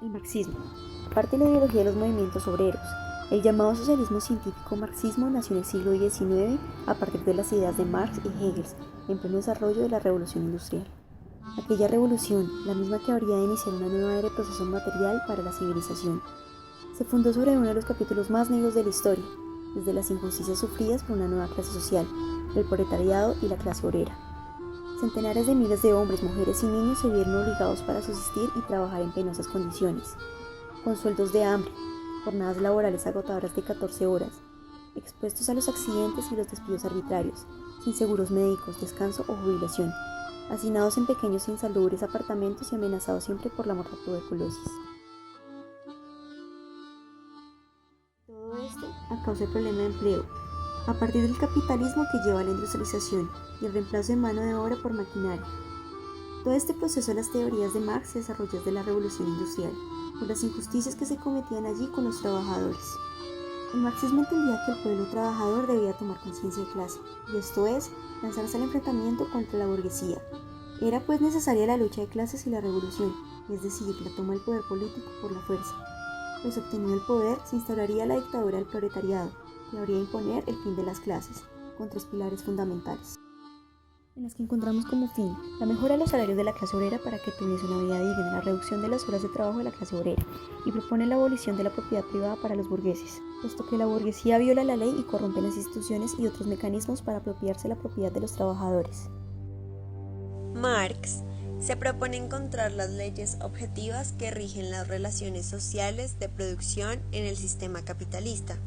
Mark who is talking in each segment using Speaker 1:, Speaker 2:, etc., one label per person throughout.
Speaker 1: El marxismo. Parte de la ideología de los movimientos obreros. El llamado socialismo científico marxismo nació en el siglo XIX a partir de las ideas de Marx y Engels, en pleno desarrollo de la revolución industrial. Aquella revolución, la misma que habría de iniciar una nueva era de proceso material para la civilización, se fundó sobre uno de los capítulos más negros de la historia, desde las injusticias sufridas por una nueva clase social, el proletariado y la clase obrera. Centenares de miles de hombres, mujeres y niños se vieron obligados para subsistir y trabajar en penosas condiciones, con sueldos de hambre, jornadas laborales agotadoras de 14 horas, expuestos a los accidentes y los despidos arbitrarios, sin seguros médicos, descanso o jubilación, hacinados en pequeños e insalubres apartamentos y amenazados siempre por la mortal tuberculosis. Todo esto a causa del problema de empleo, a partir del capitalismo que lleva a la industrialización y el reemplazo de mano de obra por maquinaria. Todo este proceso de las teorías de Marx se desarrolló desde la revolución industrial, por las injusticias que se cometían allí con los trabajadores. El marxismo entendía que el pueblo trabajador debía tomar conciencia de clase, y esto es, lanzarse al enfrentamiento contra la burguesía. Era pues necesaria la lucha de clases y la revolución, es decir, la toma del poder político por la fuerza. Pues obtenido el poder, se instauraría la dictadura del proletariado, que habría de imponer el fin de las clases, con tres pilares fundamentales, en las que encontramos como fin la mejora de los salarios de la clase obrera para que tuviese una vida digna, la reducción de las horas de trabajo de la clase obrera, y propone la abolición de la propiedad privada para los burgueses, puesto que la burguesía viola la ley y corrompe las instituciones y otros mecanismos para apropiarse la propiedad de los trabajadores.
Speaker 2: Marx se propone encontrar las leyes objetivas que rigen las relaciones sociales de producción en el sistema capitalista,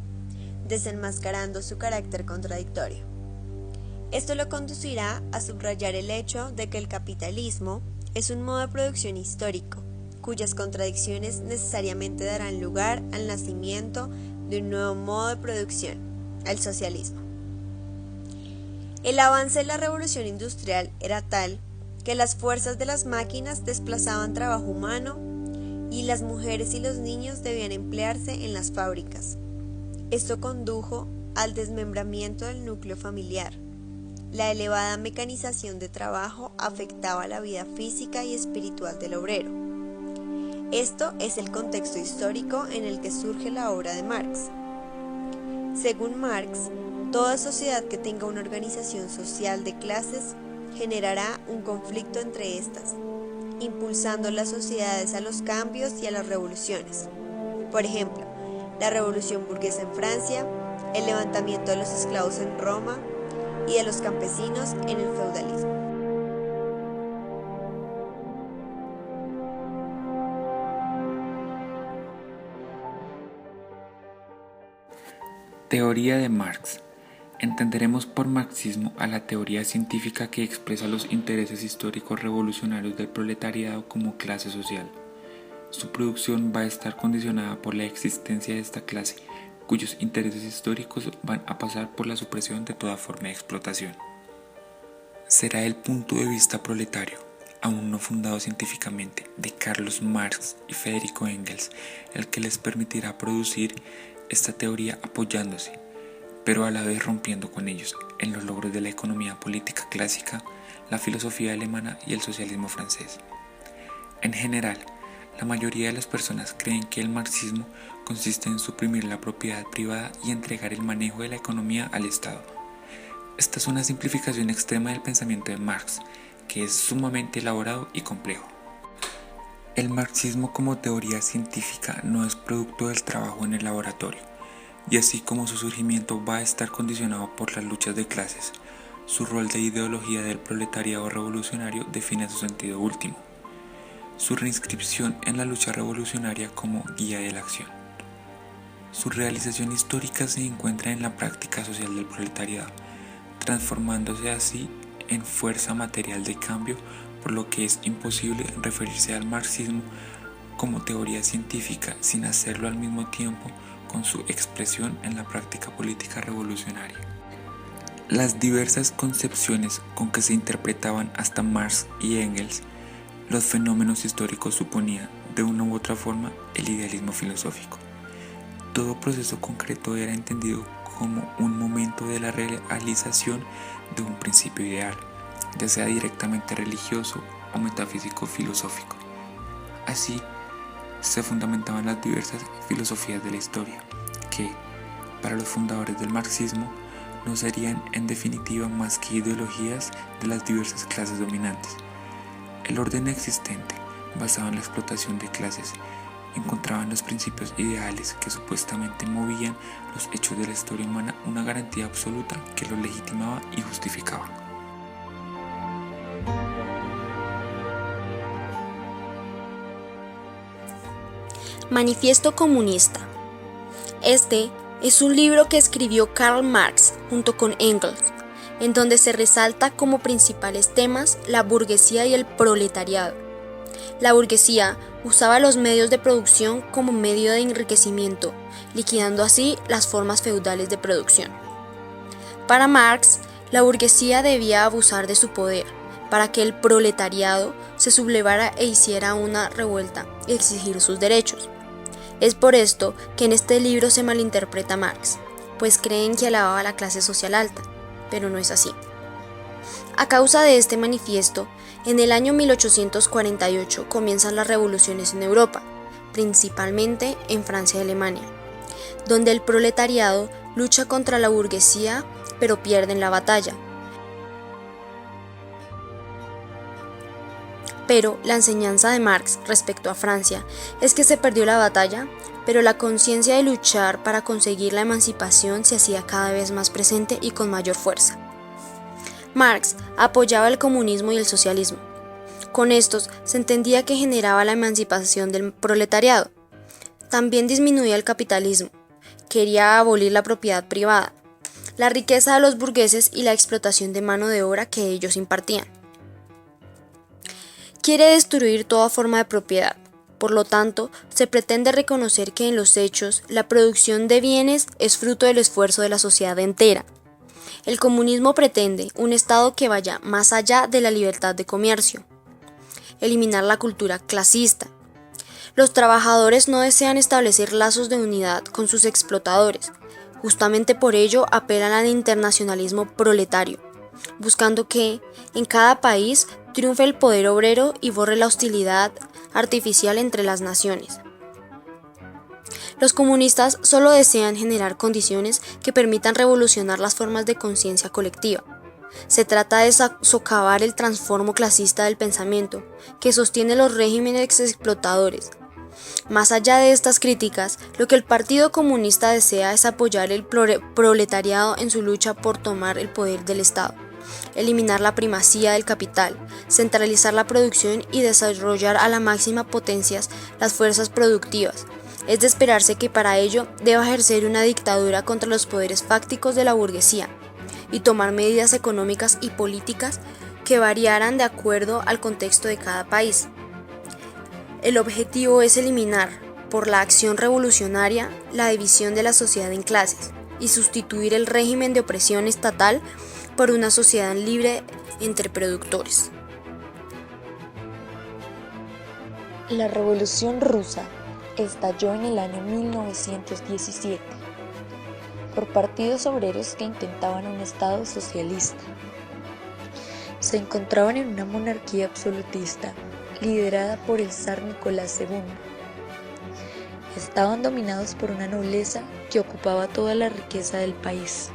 Speaker 2: desenmascarando su carácter contradictorio. Esto lo conducirá a subrayar el hecho de que el capitalismo es un modo de producción histórico, cuyas contradicciones necesariamente darán lugar al nacimiento de un nuevo modo de producción, el socialismo. El avance de la revolución industrial era tal que las fuerzas de las máquinas desplazaban trabajo humano y las mujeres y los niños debían emplearse en las fábricas. Esto condujo al desmembramiento del núcleo familiar. La elevada mecanización de trabajo afectaba la vida física y espiritual del obrero. Esto es el contexto histórico en el que surge la obra de Marx. Según Marx, toda sociedad que tenga una organización social de clases generará un conflicto entre estas, impulsando las sociedades a los cambios y a las revoluciones. Por ejemplo, la revolución burguesa en Francia, el levantamiento de los esclavos en Roma y de los campesinos en el feudalismo.
Speaker 3: Teoría de Marx. Entenderemos por marxismo a la teoría científica que expresa los intereses históricos revolucionarios del proletariado como clase social. Su producción va a estar condicionada por la existencia de esta clase, cuyos intereses históricos van a pasar por la supresión de toda forma de explotación. Será el punto de vista proletario, aún no fundado científicamente, de Carlos Marx y Federico Engels, el que les permitirá producir esta teoría apoyándose, pero a la vez rompiendo con ellos, en los logros de la economía política clásica, la filosofía alemana y el socialismo francés. En general, la mayoría de las personas creen que el marxismo consiste en suprimir la propiedad privada y entregar el manejo de la economía al Estado. Esta es una simplificación extrema del pensamiento de Marx, que es sumamente elaborado y complejo. El marxismo como teoría científica no es producto del trabajo en el laboratorio, y así como su surgimiento va a estar condicionado por las luchas de clases, su rol de ideología del proletariado revolucionario define su sentido último, su reinscripción en la lucha revolucionaria como guía de la acción. Su realización histórica se encuentra en la práctica social del proletariado, transformándose así en fuerza material de cambio, por lo que es imposible referirse al marxismo como teoría científica sin hacerlo al mismo tiempo con su expresión en la práctica política revolucionaria. Las diversas concepciones con que se interpretaban hasta Marx y Engels los fenómenos históricos suponían, de una u otra forma, el idealismo filosófico. Todo proceso concreto era entendido como un momento de la realización de un principio ideal, ya sea directamente religioso o metafísico filosófico. Así, se fundamentaban las diversas filosofías de la historia, que, para los fundadores del marxismo, no serían en definitiva más que ideologías de las diversas clases dominantes. El orden existente, basado en la explotación de clases, encontraba en los principios ideales que supuestamente movían los hechos de la historia humana una garantía absoluta que los legitimaba y justificaba.
Speaker 4: Manifiesto Comunista. Este es un libro que escribió Karl Marx junto con Engels, en donde se resalta como principales temas la burguesía y el proletariado. La burguesía usaba los medios de producción como medio de enriquecimiento, liquidando así las formas feudales de producción. Para Marx, la burguesía debía abusar de su poder para que el proletariado se sublevara e hiciera una revuelta y exigir sus derechos. Es por esto que en este libro se malinterpreta a Marx, pues creen que alababa a la clase social alta, pero no es así. A causa de este manifiesto, en el año 1848 comienzan las revoluciones en Europa, principalmente en Francia y Alemania, donde el proletariado lucha contra la burguesía, pero pierden la batalla. Pero la enseñanza de Marx respecto a Francia es que se perdió la batalla, pero la conciencia de luchar para conseguir la emancipación se hacía cada vez más presente y con mayor fuerza. Marx apoyaba el comunismo y el socialismo. Con estos se entendía que generaba la emancipación del proletariado. También disminuía el capitalismo. Quería abolir la propiedad privada, la riqueza de los burgueses y la explotación de mano de obra que ellos impartían. Quiere destruir toda forma de propiedad. Por lo tanto, se pretende reconocer que en los hechos la producción de bienes es fruto del esfuerzo de la sociedad entera. El comunismo pretende un Estado que vaya más allá de la libertad de comercio. Eliminar la cultura clasista. Los trabajadores no desean establecer lazos de unidad con sus explotadores. Justamente por ello apelan al internacionalismo proletario, buscando que, en cada país, triunfe el poder obrero y borre la hostilidad artificial entre las naciones. Los comunistas solo desean generar condiciones que permitan revolucionar las formas de conciencia colectiva. Se trata de socavar el transformo clasista del pensamiento que sostiene los regímenes explotadores. Más allá de estas críticas, lo que el Partido Comunista desea es apoyar el proletariado en su lucha por tomar el poder del Estado, eliminar la primacía del capital, centralizar la producción y desarrollar a la máxima potencia las fuerzas productivas. Es de esperarse que para ello deba ejercer una dictadura contra los poderes fácticos de la burguesía y tomar medidas económicas y políticas que variaran de acuerdo al contexto de cada país. El objetivo es eliminar, por la acción revolucionaria, la división de la sociedad en clases y sustituir el régimen de opresión estatal por una sociedad libre entre productores.
Speaker 5: La Revolución Rusa estalló en el año 1917 por partidos obreros que intentaban un Estado socialista. Se encontraban en una monarquía absolutista liderada por el zar Nicolás II. Estaban dominados por una nobleza que ocupaba toda la riqueza del país.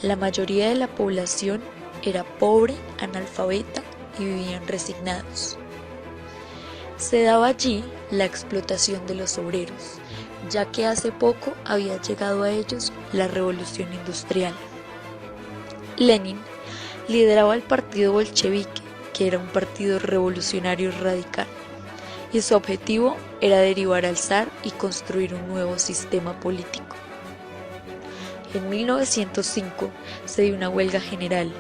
Speaker 5: La mayoría de la población era pobre, analfabeta y vivían resignados. Se daba allí la explotación de los obreros, ya que hace poco había llegado a ellos la revolución industrial. Lenin lideraba el partido bolchevique, que era un partido revolucionario radical, y su objetivo era derivar al zar y construir un nuevo sistema político. En 1905 se dio una huelga general.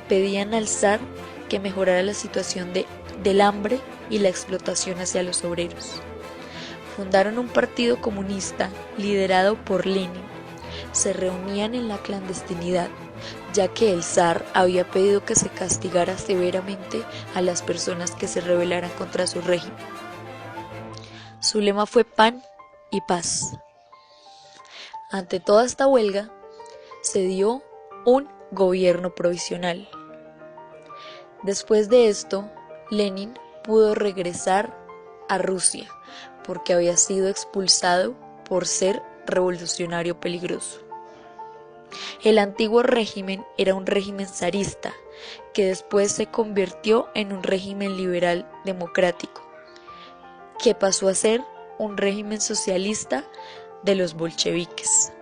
Speaker 5: Pedían al zar que mejorara la situación del hambre y la explotación hacia los obreros. Fundaron un partido comunista liderado por Lenin. Se reunían en la clandestinidad, ya que el zar había pedido que se castigara severamente a las personas que se rebelaran contra su régimen. Su lema fue pan y paz. Ante toda esta huelga, se dio un gobierno provisional. Después de esto, Lenin pudo regresar a Rusia porque había sido expulsado por ser revolucionario peligroso. El antiguo régimen era un régimen zarista que después se convirtió en un régimen liberal democrático, que pasó a ser un régimen socialista de los bolcheviques.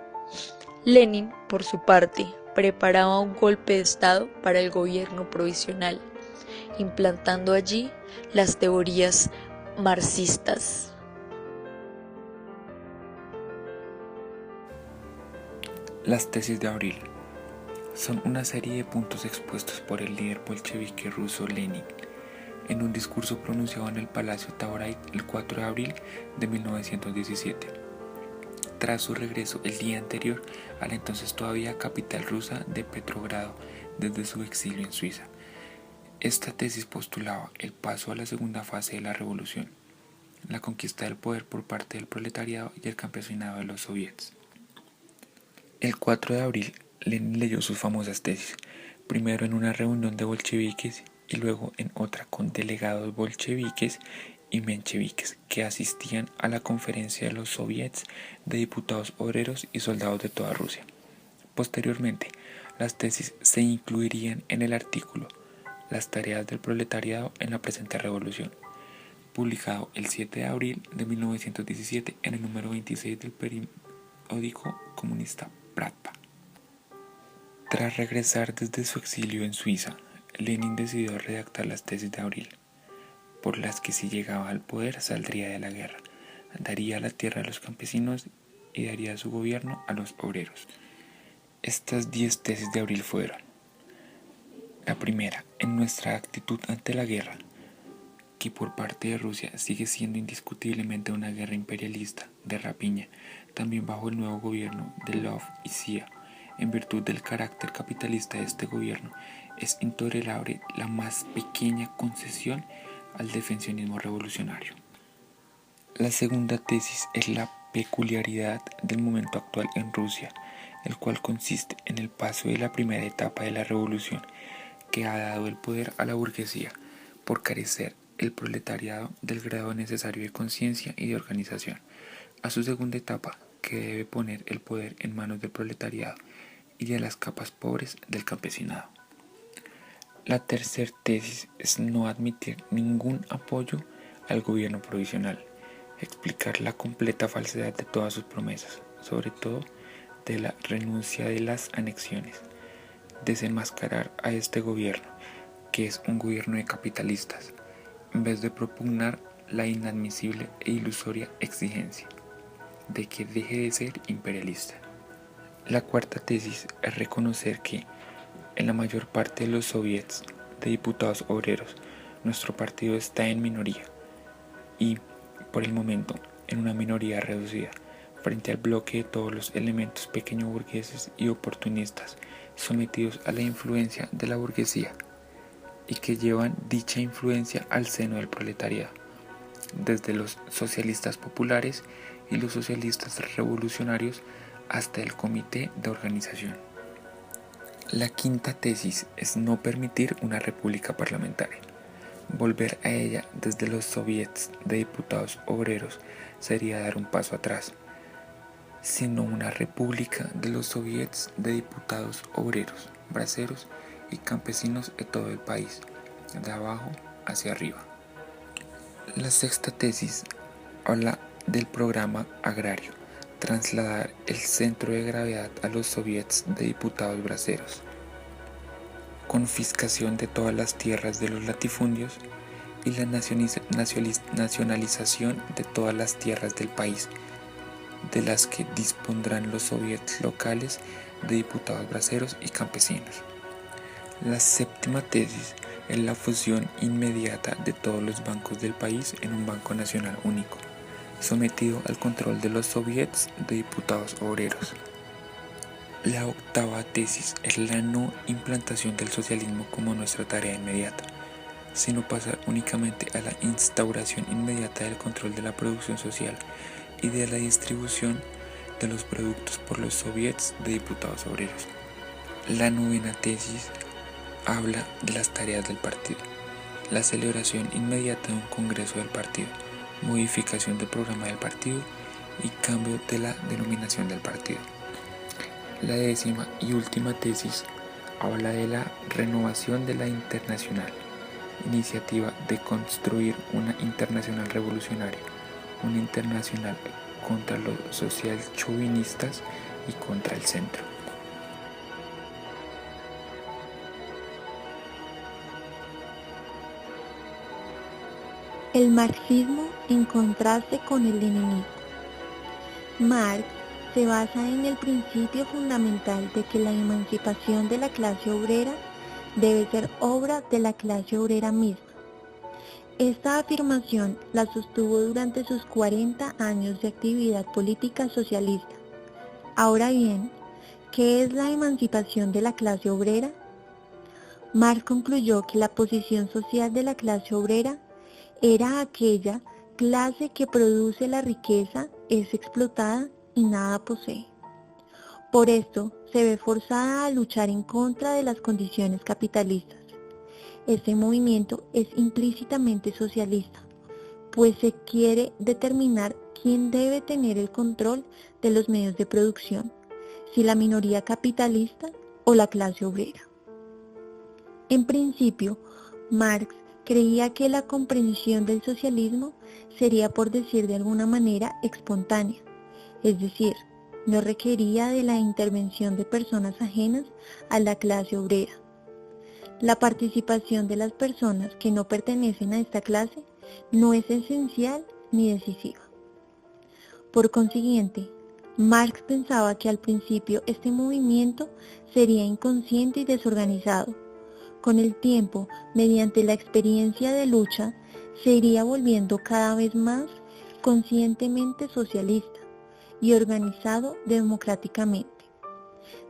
Speaker 5: Lenin, por su parte, preparaba un golpe de Estado para el gobierno provisional, implantando allí las teorías marxistas.
Speaker 3: Las tesis de abril son una serie de puntos expuestos por el líder bolchevique ruso Lenin en un discurso pronunciado en el Palacio Taboray el 4 de abril de 1917, tras su regreso el día anterior a la entonces todavía capital rusa de Petrogrado desde su exilio en Suiza. Esta tesis postulaba el paso a la segunda fase de la revolución, la conquista del poder por parte del proletariado y el campesinado de los soviets. El 4 de abril, Lenin leyó sus famosas tesis, primero en una reunión de bolcheviques y luego en otra con delegados bolcheviques y mencheviques que asistían a la conferencia de los soviets de diputados obreros y soldados de toda Rusia. Posteriormente, las tesis se incluirían en el artículo Las tareas del proletariado en la presente revolución, publicado el 7 de abril de 1917 en el número 26 del periódico comunista Pravda. Tras regresar desde su exilio en Suiza, Lenin decidió redactar las tesis de abril, por las que si llegaba al poder saldría de la guerra, daría la tierra a los campesinos y daría su gobierno a los obreros. Estas 10 tesis de abril fueron: la primera, en nuestra actitud ante la guerra, que por parte de Rusia sigue siendo indiscutiblemente una guerra imperialista, de rapiña, también bajo el nuevo gobierno de Lvov y Sia. En virtud del carácter capitalista de este gobierno, es intolerable la más pequeña concesión al defensionismo revolucionario. La segunda tesis es la peculiaridad del momento actual en Rusia, el cual consiste en el paso de la primera etapa de la revolución, que ha dado el poder a la burguesía, por carecer el proletariado del grado necesario de conciencia y de organización, a su segunda etapa, que debe poner el poder en manos del proletariado y de las capas pobres del campesinado. La tercera tesis es no admitir ningún apoyo al gobierno provisional, explicar la completa falsedad de todas sus promesas, sobre todo de la renuncia de las anexiones, desenmascarar a este gobierno, que es un gobierno de capitalistas, en vez de propugnar la inadmisible e ilusoria exigencia de que deje de ser imperialista. La cuarta tesis es reconocer que, en la mayor parte de los soviets de diputados obreros, nuestro partido está en minoría y, por el momento, en una minoría reducida, frente al bloque de todos los elementos pequeño burgueses y oportunistas sometidos a la influencia de la burguesía y que llevan dicha influencia al seno del proletariado, desde los socialistas populares y los socialistas revolucionarios hasta el comité de organización. La quinta tesis es no permitir una república parlamentaria. Volver a ella desde los soviets de diputados obreros sería dar un paso atrás, sino una república de los soviets de diputados obreros, braceros y campesinos de todo el país, de abajo hacia arriba. La sexta tesis habla del programa agrario, trasladar el centro de gravedad a los soviets de diputados braceros, confiscación de todas las tierras de los latifundios y la nacionalización de todas las tierras del país, de las que dispondrán los soviets locales de diputados braceros y campesinos. La séptima tesis es la fusión inmediata de todos los bancos del país en un banco nacional único, sometido al control de los soviets de diputados obreros. La octava tesis es la no implantación del socialismo como nuestra tarea inmediata, sino pasar únicamente a la instauración inmediata del control de la producción social y de la distribución de los productos por los soviets de diputados obreros. La novena tesis habla de las tareas del partido, la celebración inmediata de un congreso del partido, modificación del programa del partido y cambio de la denominación del partido. La 10ª y última tesis habla de la renovación de la Internacional, iniciativa de construir una internacional revolucionaria, una internacional contra los social-chauvinistas y contra el centro.
Speaker 6: El marxismo en contraste con el leninismo. Marx se basa en el principio fundamental de que la emancipación de la clase obrera debe ser obra de la clase obrera misma. Esta afirmación la sostuvo durante sus 40 años de actividad política socialista. Ahora bien, ¿qué es la emancipación de la clase obrera? Marx concluyó que la posición social de la clase obrera era aquella clase que produce la riqueza, es explotada y nada posee. Por esto, se ve forzada a luchar en contra de las condiciones capitalistas. Este movimiento es implícitamente socialista, pues se quiere determinar quién debe tener el control de los medios de producción, si la minoría capitalista o la clase obrera. En principio, Marx creía que la comprensión del socialismo sería, por decir de alguna manera, espontánea, es decir, no requería de la intervención de personas ajenas a la clase obrera. La participación de las personas que no pertenecen a esta clase no es esencial ni decisiva. Por consiguiente, Marx pensaba que al principio este movimiento sería inconsciente y desorganizado. Con el tiempo, mediante la experiencia de lucha, se iría volviendo cada vez más conscientemente socialista y organizado democráticamente,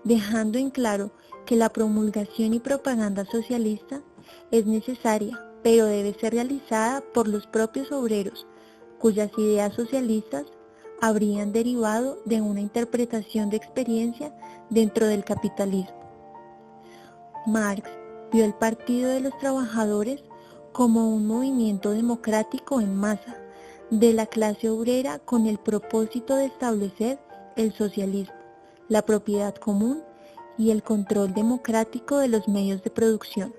Speaker 6: dejando en claro que la promulgación y propaganda socialista es necesaria, pero debe ser realizada por los propios obreros, cuyas ideas socialistas habrían derivado de una interpretación de experiencia dentro del capitalismo. Marx vio el Partido de los Trabajadores como un movimiento democrático en masa de la clase obrera con el propósito de establecer el socialismo, la propiedad común y el control democrático de los medios de producción.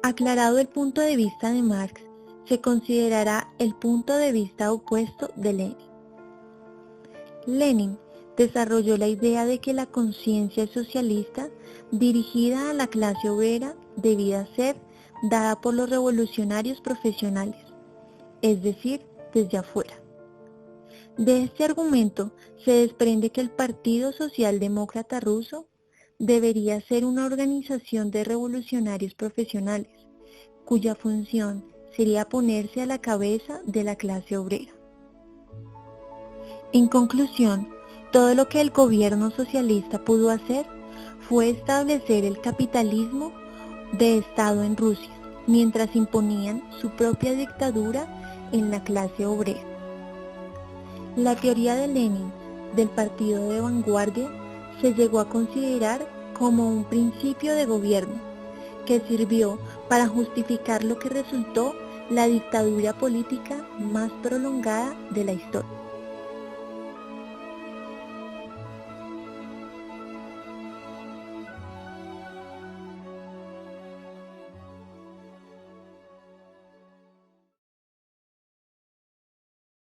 Speaker 6: Aclarado el punto de vista de Marx, se considerará el punto de vista opuesto de Lenin. Lenin desarrolló la idea de que la conciencia socialista dirigida a la clase obrera debía ser dada por los revolucionarios profesionales, es decir, desde afuera. De este argumento se desprende que el Partido Socialdemócrata Ruso debería ser una organización de revolucionarios profesionales, cuya función sería ponerse a la cabeza de la clase obrera. En conclusión, todo lo que el gobierno socialista pudo hacer fue establecer el capitalismo de Estado en Rusia, mientras imponían su propia dictadura en la clase obrera. La teoría de Lenin del partido de vanguardia se llegó a considerar como un principio de gobierno que sirvió para justificar lo que resultó la dictadura política más prolongada de la historia.